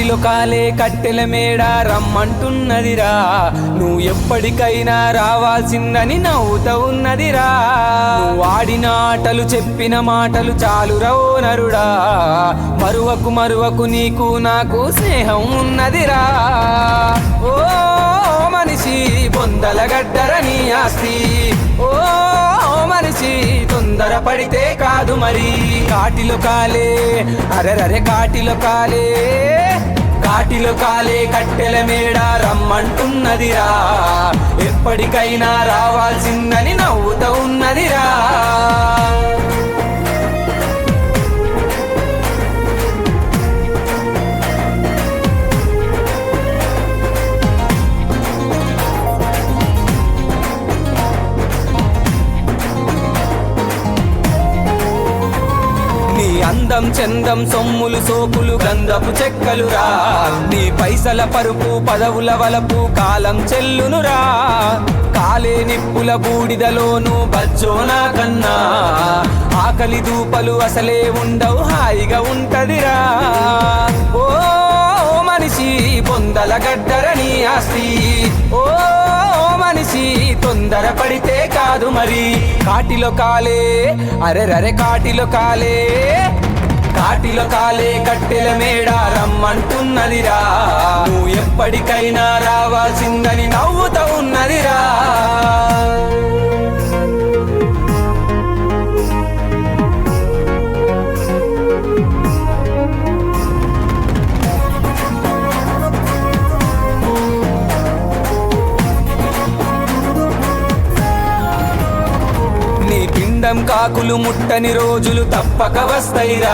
కాటిలో కాలే కట్టెల మేడ రమ్మంటున్నదిరా, నువ్వు ఎప్పటికైనా రావాల్సిందని నవ్వుతా ఉన్నదిరా. నువ్వు ఆడిన ఆటలు చెప్పిన మాటలు చాలురా ఓ నరుడా, మరువకు మరువకు నీకు నాకు స్నేహం ఉన్నదిరా. ఓ మనిషి బొందల గడ్డర నీ ఆస్తి, ఓ మనిషి తొందర పడితే కాదు మరి. కాటిలో కాలే అరెరరే కాటిలో కాలే, కాటిలో కాలే కట్టెల మేడ రమ్మంటున్నదిరా, ఎప్పటికైనా రావాల్సిందని నవ్వుతా ఉన్నదిరా. అందం చందం సొమ్ములు సోకులు గంధపు చెక్కలురా, నీ పైసల పరుపు పదవుల వలపు కాలం చెల్లునురా. కాలే నిప్పుల బూడిదలోను బజ్జోనా కన్నా, ఆకలి దూపలు అసలే ఉండవు హాయిగా ఉంటదిరా. ఓ మనిషి బొందల గడ్డర నీ ఆస్తి, ఓ మనిషి తొందర పడితే కాదు మరి. కాటిలో కాలే అరెరరే కాటిలో కాలే, కాటిలో కాలే కట్టెల మేడ రమ్మంటున్నదిరా, నువ్వు ఎప్పటికైనా రావాల్సిందని నవ్వుతా ఉన్నదిరా. కాకులు ముట్టని రోజులు తప్పక వస్తాయిరా,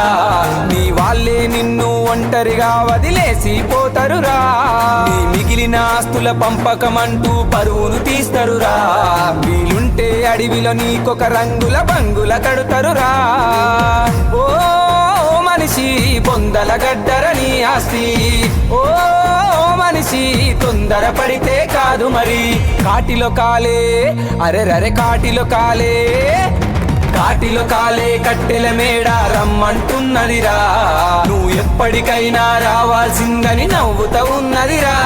నీ వాళ్ళే నిన్ను ఒంటరిగా వదిలేసి పోతరురా. నీ మిగిలిన ఆస్తుల పంపకమంటూ పరువును తీస్తరురా, వీలుంటే అడవిలో నీకొక రంగుల బంగుల కడుతరురా. ఓ మనిషి బొందల గడ్డర నీ ఆస్తి, ఓ మనిషి తొందర పడితే కాదు మరి. కాటిలో కాలే అరెరరే కాటిలో కాలే, కాటిలో కాలే కట్టెల మేడ రమ్మంటున్నదిరా, నువ్వు ఎప్పటికైనా రావాల్సిందని నవ్వుతా ఉన్నదిరా.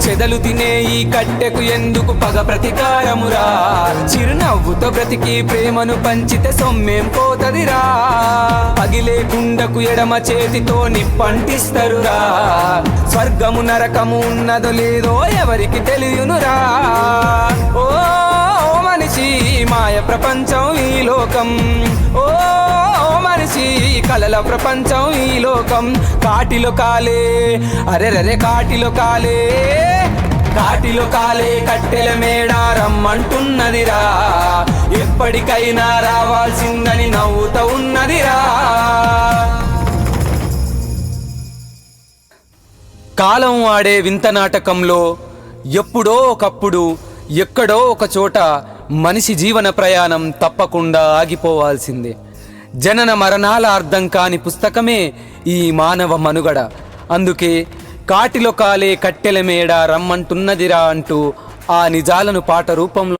చెదలు తినే ఈ కట్టెకు ఎందుకు పగ ప్రతీకారమురా, చిరునవ్వుతో బ్రతికి ప్రేమను పంచితే సొమ్మేం పోతదిరా. పగిలే కుండకు ఎడమ చేతితో నిప్పంటిస్తరురా, స్వర్గము నరకము ఉన్నదో లేదో ఎవరికి తెలియనురా. ఓ మనిషి మాయ ప్రపంచం ఈ లోకం, ఓ మనిషి కలల ప్రపంచం ఈ లోకం. కాటిలో కాలే అరెరరే కాటిలో కాలే, కాటిలో కాలే కట్టెల మేడ రమ్మంటున్నదిరా, ఎప్పటికైనా రావాల్సిందని నవ్వుతా ఉన్నదిరా. కాలం ఆడే వింత నాటకంలో ఎప్పుడో ఒకప్పుడు ఎక్కడో ఒక చోట మనిషి జీవన ప్రయాణం తప్పకుండా ఆగిపోవాల్సిందే. జనన మరణాల అర్థం కాని పుస్తకమే ఈ మానవ మనుగడ. అందుకే కాటిలో కాలే కట్టెల మేడ రమ్మంటున్నదిరా అంటూ ఆ నిజాలను పాట రూపంలో